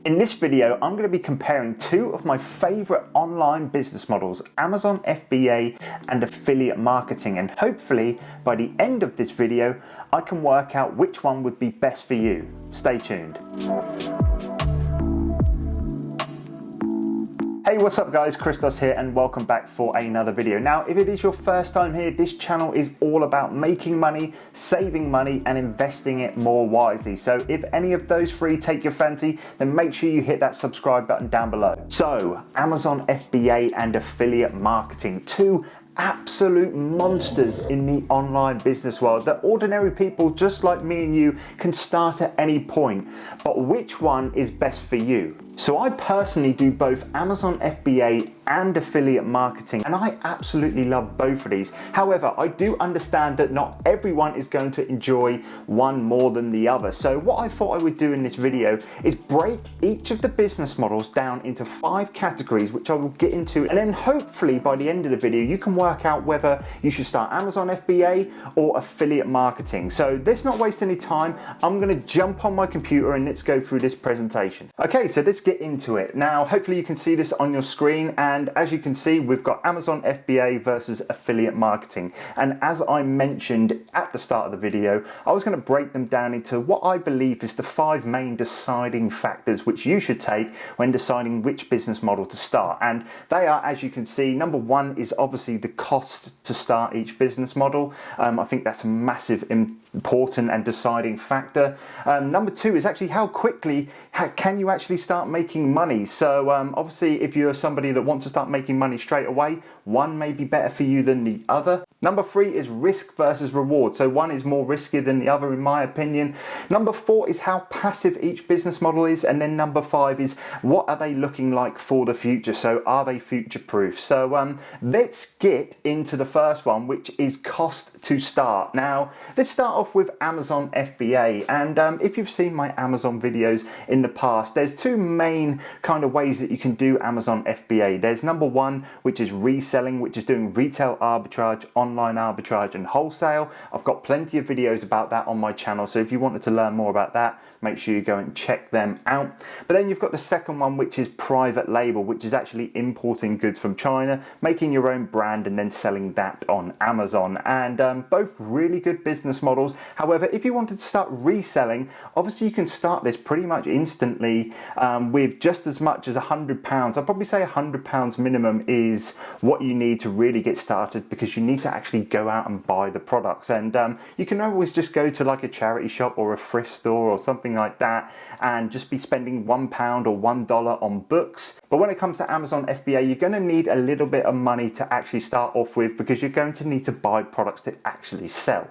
In this video, I'm going to be comparing two of my favorite online business models, Amazon FBA and affiliate marketing, and hopefully by the end of this video, I can work out which one would be best for you. Stay tuned. Hey, what's up guys, Christos here and welcome back for another video. Now, if it is your first time here, this channel is all about making money, saving money and investing it more wisely. So if any of those three take your fancy, then make sure you hit that subscribe button down below. So, Amazon FBA and affiliate marketing, two absolute monsters in the online business world that ordinary people just like me and you can start at any point. But which one is best for you? So I personally do both Amazon FBA and affiliate marketing, and I absolutely love both of these. However, I do understand that not everyone is going to enjoy one more than the other. So what I thought I would do in this video is break each of the business models down into 5 categories, which I will get into, and then hopefully by the end of the video, you can work out whether you should start Amazon FBA or affiliate marketing. So let's not waste any time. I'm gonna jump on my computer and let's go through this presentation. Okay, so let's get into it. Now, hopefully you can see this on your screen, and as you can see, we've got Amazon FBA versus affiliate marketing. And as I mentioned at the start of the video, I was going to break them down into what I believe is the 5 main deciding factors which you should take when deciding which business model to start. And they are, as you can see, number 1 is obviously the cost to start each business model. I think that's a massive important and deciding factor. Number 2 is actually how quickly can you actually start making money. So obviously if you're somebody that wants to start making money straight away, one may be better for you than the other. Number 3 is risk versus reward. So one is more risky than the other in my opinion. Number 4 is how passive each business model is. And then number 5 is what are they looking like for the future? So are they future proof? So let's get into the first one, which is cost to start. Now, let's start off with Amazon FBA. And if you've seen my Amazon videos in the past, there's 2 main kind of ways that you can do Amazon FBA. There's number 1, which is reselling, which is doing retail arbitrage, online arbitrage and wholesale. I've got plenty of videos about that on my channel, so if you wanted to learn more about that, make sure you go and check them out. But then you've got the second one, which is private label, which is actually importing goods from China, making your own brand and then selling that on Amazon. And both really good business models. However, if you wanted to start reselling, obviously you can start this pretty much instantly with just as much as £100. I'd probably say £100 minimum is what you need to really get started, because you need to actually go out and buy the products. And you can always just go to like a charity shop or a thrift store or something like that and just be spending £1 or $1 on books. But when it comes to Amazon FBA, you're going to need a little bit of money to actually start off with, because you're going to need to buy products to actually sell.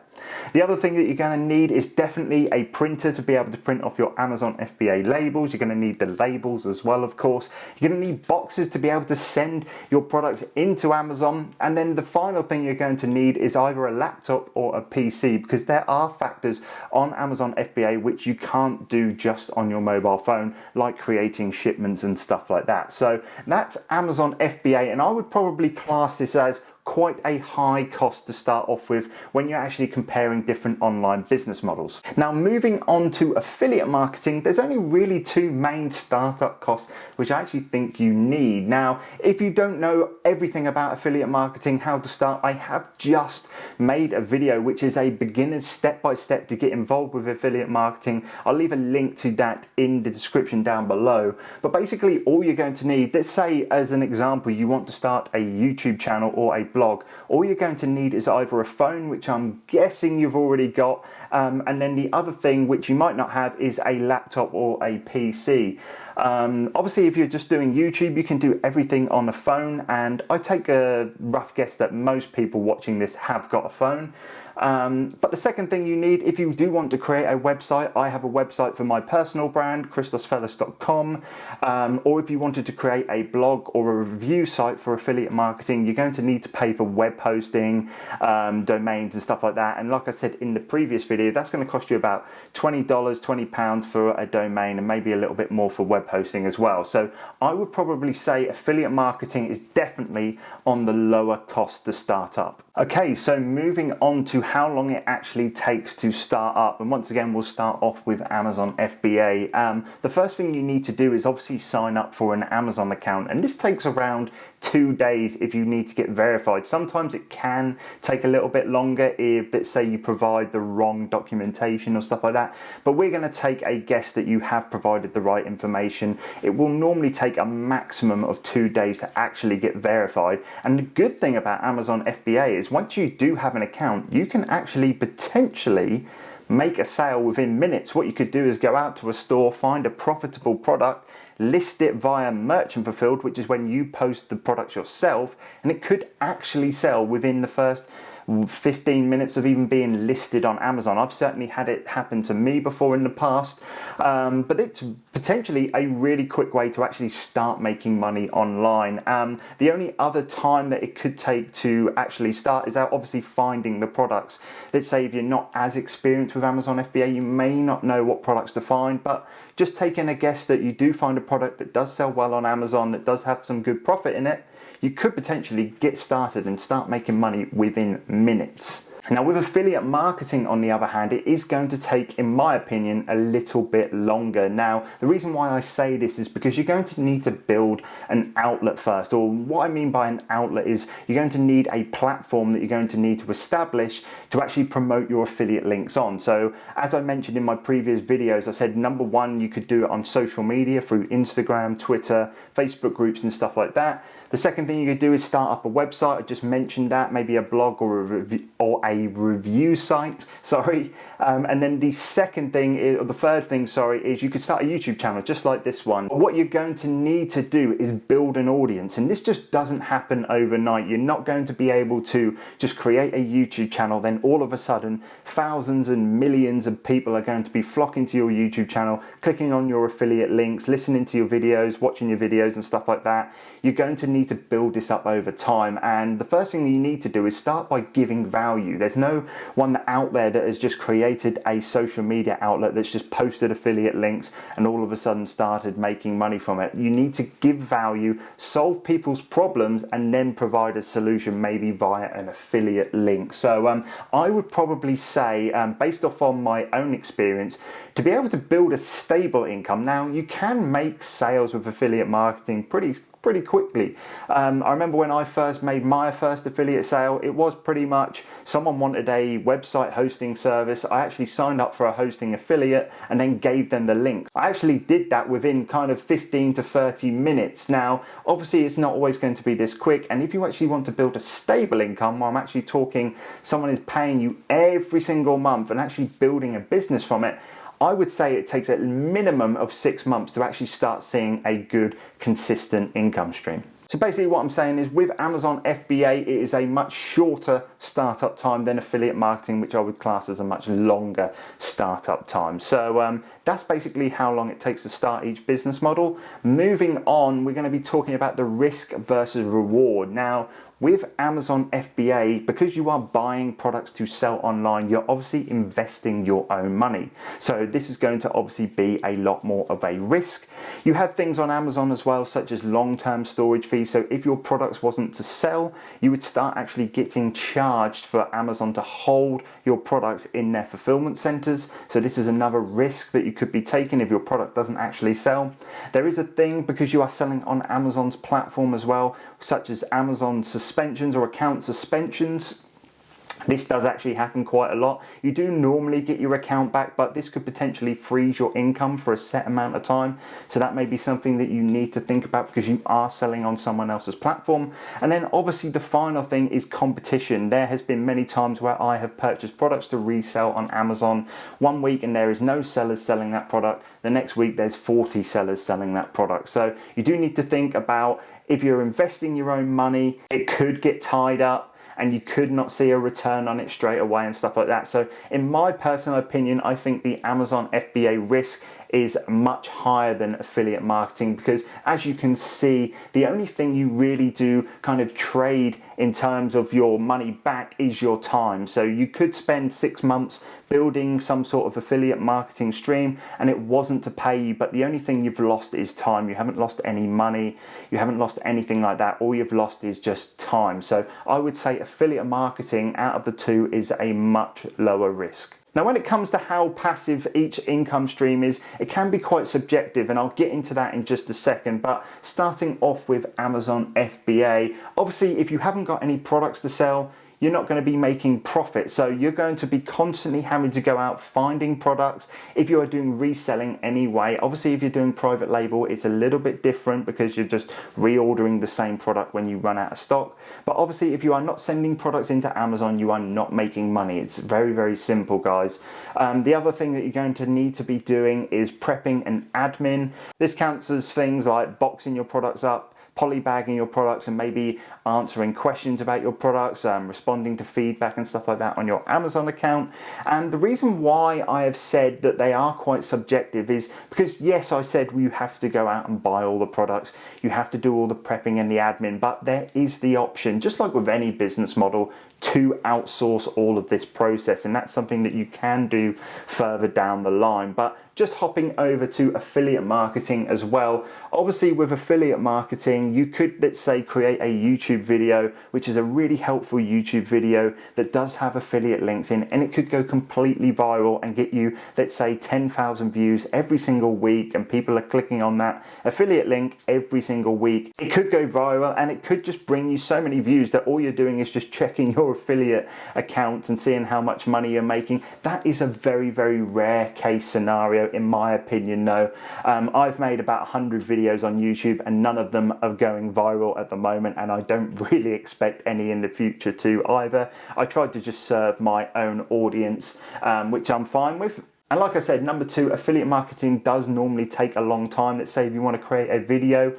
The other thing that you're going to need is definitely a printer to be able to print off your Amazon FBA labels. You're going to need the labels as well, of course. You're going to need boxes to be able to send your products into Amazon. And then the final thing you're going to need is either a laptop or a PC, because there are factors on Amazon FBA which you can't do just on your mobile phone, like creating shipments and stuff like that. So that's Amazon FBA, and I would probably class this as quite a high cost to start off with when you're actually comparing different online business models. Now, moving on to affiliate marketing, there's only really 2 main startup costs which I actually think you need. Now, if you don't know everything about affiliate marketing, how to start, I have just made a video which is a beginner's step-by-step to get involved with affiliate marketing. I'll leave a link to that in the description down below. But basically all you're going to need, let's say as an example, you want to start a YouTube channel or a blog. All you're going to need is either a phone, which I'm guessing you've already got, and then the other thing which you might not have is a laptop or a PC. Obviously if you're just doing YouTube, you can do everything on a phone, and I take a rough guess that most people watching this have got a phone. But the second thing you need, if you do want to create a website, I have a website for my personal brand, christosfellas.com, or if you wanted to create a blog or a review site for affiliate marketing, you're going to need to pay for web hosting, domains and stuff like that. And like I said in the previous video, that's going to cost you about $20, £20 for a domain, and maybe a little bit more for web hosting as well. So I would probably say affiliate marketing is definitely on the lower cost to start up. Okay, so moving on to how long it actually takes to start up. And once again, we'll start off with Amazon FBA. The first thing you need to do is obviously sign up for an Amazon account. And this takes around 2 days if you need to get verified. Sometimes it can take a little bit longer if, let's say, you provide the wrong documentation or stuff like that. But we're going to take a guess that you have provided the right information. It will normally take a maximum of 2 days to actually get verified. And the good thing about Amazon FBA is once you do have an account, you can actually potentially make a sale within minutes. What you could do is go out to a store, find a profitable product, list it via merchant fulfilled, which is when you post the product yourself, and it could actually sell within the first 15 minutes of even being listed on Amazon. I've certainly had it happen to me before in the past, but it's potentially a really quick way to actually start making money online. The only other time that it could take to actually start is out obviously finding the products. Let's say if you're not as experienced with Amazon FBA, you may not know what products to find, but just taking a guess that you do find a product that does sell well on Amazon, that does have some good profit in it, you could potentially get started and start making money within minutes. Now with affiliate marketing, on the other hand, it is going to take, in my opinion, a little bit longer. Now, the reason why I say this is because you're going to need to build an outlet first, or what I mean by an outlet is you're going to need a platform that you're going to need to establish to actually promote your affiliate links on. So as I mentioned in my previous videos, I said number one, you could do it on social media through Instagram, Twitter, Facebook groups and stuff like that. The second thing you could do is start up a website. I just mentioned that, maybe a blog or a review site, sorry. And then the second thing is, or the third thing, sorry, is you could start a YouTube channel just like this one. But what you're going to need to do is build an audience, and this just doesn't happen overnight. You're not going to be able to just create a YouTube channel, then all of a sudden thousands and millions of people are going to be flocking to your YouTube channel, clicking on your affiliate links, listening to your videos, watching your videos and stuff like that. You're going to need to build this up over time, and the first thing that you need to do is start by giving value. There's no one out there that has just created a social media outlet that's just posted affiliate links and all of a sudden started making money from it. You need to give value, solve people's problems, and then provide a solution, maybe via an affiliate link. So I would probably say, based off on my own experience, to be able to build a stable income. Now, you can make sales with affiliate marketing pretty quickly. I remember when I first made my first affiliate sale, it was pretty much someone wanted a website hosting service. I actually signed up for a hosting affiliate and then gave them the links. I actually did that within kind of 15 to 30 minutes. Now, obviously it's not always going to be this quick, and if you actually want to build a stable income, I'm actually talking someone is paying you every single month and actually building a business from it, I would say it takes a minimum of 6 months to actually start seeing a good, consistent income stream. So basically what I'm saying is with Amazon FBA, it is a much shorter startup time than affiliate marketing, which I would class as a much longer startup time. So that's basically how long it takes to start each business model. Moving on, we're going to be talking about the risk versus reward. Now, with Amazon FBA, because you are buying products to sell online, you're obviously investing your own money. So this is going to obviously be a lot more of a risk. You have things on Amazon as well, such as long-term storage fees. So if your products wasn't to sell, you would start actually getting charged for Amazon to hold your products in their fulfillment centers. So this is another risk that you could be taking if your product doesn't actually sell. There is a thing, because you are selling on Amazon's platform as well, such as Amazon suspensions or account suspensions. This does actually happen quite a lot. You do normally get your account back, but this could potentially freeze your income for a set amount of time. So that may be something that you need to think about because you are selling on someone else's platform. And then obviously the final thing is competition. There has been many times where I have purchased products to resell on Amazon one week and there is no sellers selling that product. The next week there's 40 sellers selling that product. So you do need to think about, if you're investing your own money, it could get tied up and you could not see a return on it straight away and stuff like that. So in my personal opinion, I think the Amazon FBA risk is much higher than affiliate marketing, because as you can see, the only thing you really do kind of trade in terms of your money back is your time. So you could spend 6 months building some sort of affiliate marketing stream and it wasn't to pay you, but the only thing you've lost is time. You haven't lost any money, you haven't lost anything like that. All you've lost is just time. So I would say affiliate marketing out of the two is a much lower risk. Now, when it comes to how passive each income stream is, it can be quite subjective, and I'll get into that in just a second. But starting off with Amazon FBA, obviously, if you haven't got any products to sell, you're not going to be making profit. So you're going to be constantly having to go out finding products. If you are doing reselling anyway, obviously if you're doing private label, it's a little bit different because you're just reordering the same product when you run out of stock. But obviously if you are not sending products into Amazon, you are not making money. It's very, very simple, guys. The other thing that you're going to need to be doing is prepping and admin. This counts as things like boxing your products up, polybagging your products, and maybe answering questions about your products, responding to feedback and stuff like that on your Amazon account. And the reason why I have said that they are quite subjective is because, yes, I said you have to go out and buy all the products, you have to do all the prepping and the admin, but there is the option, just like with any business model, to outsource all of this process, and that's something that you can do further down the line. But just hopping over to affiliate marketing as well, obviously with affiliate marketing you could, let's say, create a YouTube video, which is a really helpful YouTube video that does have affiliate links in, and it could go completely viral and get you, let's say, 10,000 views every single week, and people are clicking on that affiliate link every single week. It could go viral and it could just bring you so many views that all you're doing is just checking your affiliate accounts and seeing how much money you're making. That is a very, very rare case scenario in my opinion though. I've made about 100 videos on YouTube and none of them are going viral at the moment, and I don't really expect any in the future to either. I tried to just serve my own audience, which I'm fine with. And like I said, number two, affiliate marketing does normally take a long time. Let's say if you want to create a video,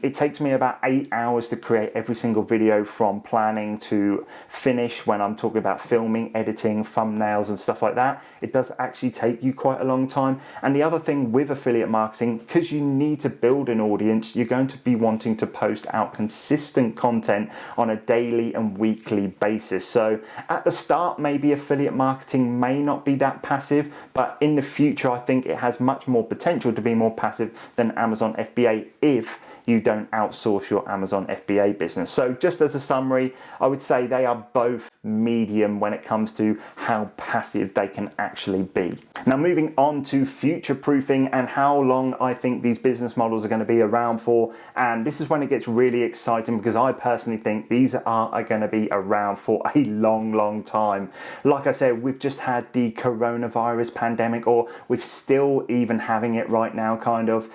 it takes me about 8 hours to create every single video from planning to finish. When I'm talking about filming, editing, thumbnails and stuff like that, it does actually take you quite a long time. And the other thing with affiliate marketing, because you need to build an audience, you're going to be wanting to post out consistent content on a daily and weekly basis. So at the start, maybe affiliate marketing may not be that passive, but in the future I think it has much more potential to be more passive than Amazon FBA if you don't outsource your Amazon FBA business. So just as a summary, I would say they are both medium when it comes to how passive they can actually be. Now moving on to future proofing and how long I think these business models are going to be around for, and this is when it gets really exciting because I personally think these are going to be around for a long time. Like I said, we've just had the coronavirus pandemic, or we're still even having it right now, kind of,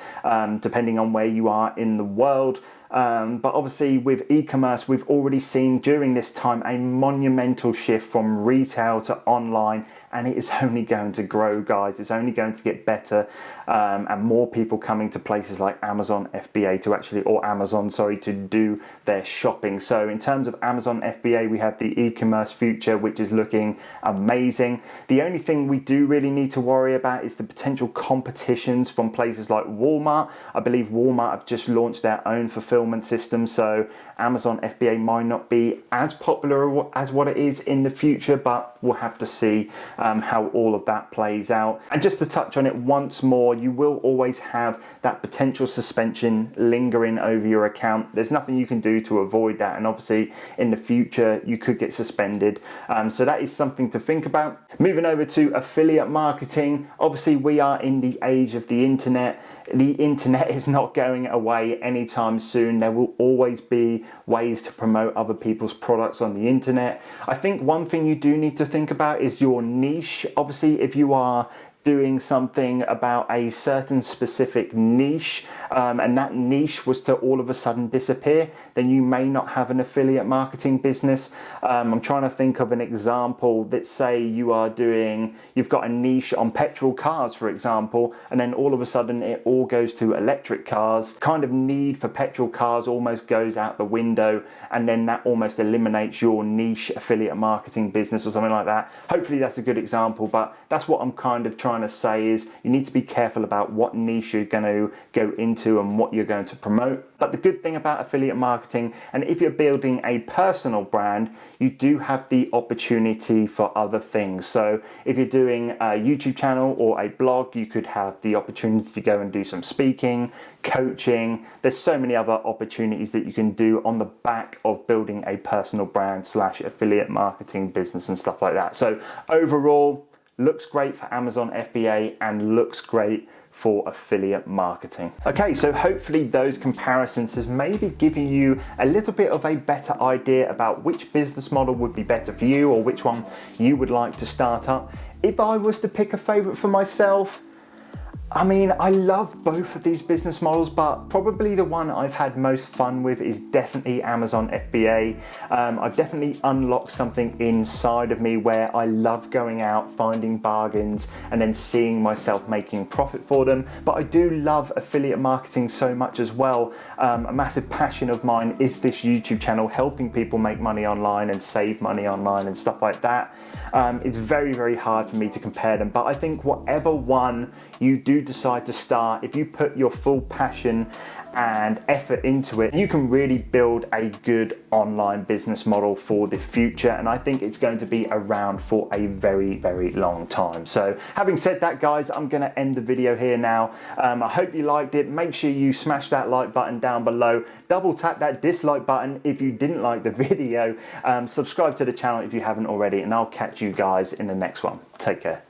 depending on where you are in the world. But obviously with e-commerce, we've already seen during this time a monumental shift from retail to online, and it is only going to grow, guys. It's only going to get better, and more people coming to places like Amazon FBA to actually, or Amazon, sorry, to do their shopping. So in terms of Amazon FBA, we have the e-commerce future, which is looking amazing. The only thing we do really need to worry about is the potential competitions from places like Walmart. I believe Walmart have just launched their own fulfillment system, so Amazon FBA might not be as popular as what it is in the future, but we'll have to see how all of that plays out. And just to touch on it once more, you will always have that potential suspension lingering over your account. There's nothing you can do to avoid that, and obviously in the future you could get suspended, so that is something to think about. Moving over to affiliate marketing, obviously we are in the age of the internet. The internet is not going away anytime soon. There will always be ways to promote other people's products on the internet. I think one thing you do need to think about is your niche. Obviously, if you are doing something about a certain specific niche, and that niche was to all of a sudden disappear, then you may not have an affiliate marketing business. I'm trying to think of an example. Let's say you've got a niche on petrol cars, for example, and then all of a sudden it all goes to electric cars. Kind of need for petrol cars almost goes out the window, and then that almost eliminates your niche affiliate marketing business or something like that. Hopefully that's a good example, but that's what I'm kind of trying trying to say is you need to be careful about what niche you're going to go into and what you're going to promote. But the good thing about affiliate marketing, and if you're building a personal brand, you do have the opportunity for other things. So if you're doing a YouTube channel or a blog, you could have the opportunity to go and do some speaking, coaching. There's so many other opportunities that you can do on the back of building a personal brand / affiliate marketing business and stuff like that. So overall, looks great for Amazon FBA and looks great for affiliate marketing. Okay, so hopefully those comparisons has maybe given you a little bit of a better idea about which business model would be better for you or which one you would like to start up. If I was to pick a favorite for myself, I mean, I love both of these business models, but probably the one I've had most fun with is definitely Amazon FBA. I've definitely unlocked something inside of me where I love going out, finding bargains, and then seeing myself making profit for them. But I do love affiliate marketing so much as well. A massive passion of mine is this YouTube channel, helping people make money online and save money online and stuff like that. It's very, very hard for me to compare them, but I think whatever one you do decide to start, if you put your full passion and effort into it, you can really build a good online business model for the future. And I think it's going to be around for a very, very long time. So having said that, guys, I'm going to end the video here now. I hope you liked it. Make sure you smash that like button down below. Double tap that dislike button if you didn't like the video. Subscribe to the channel if you haven't already, and I'll catch you guys in the next one. Take care.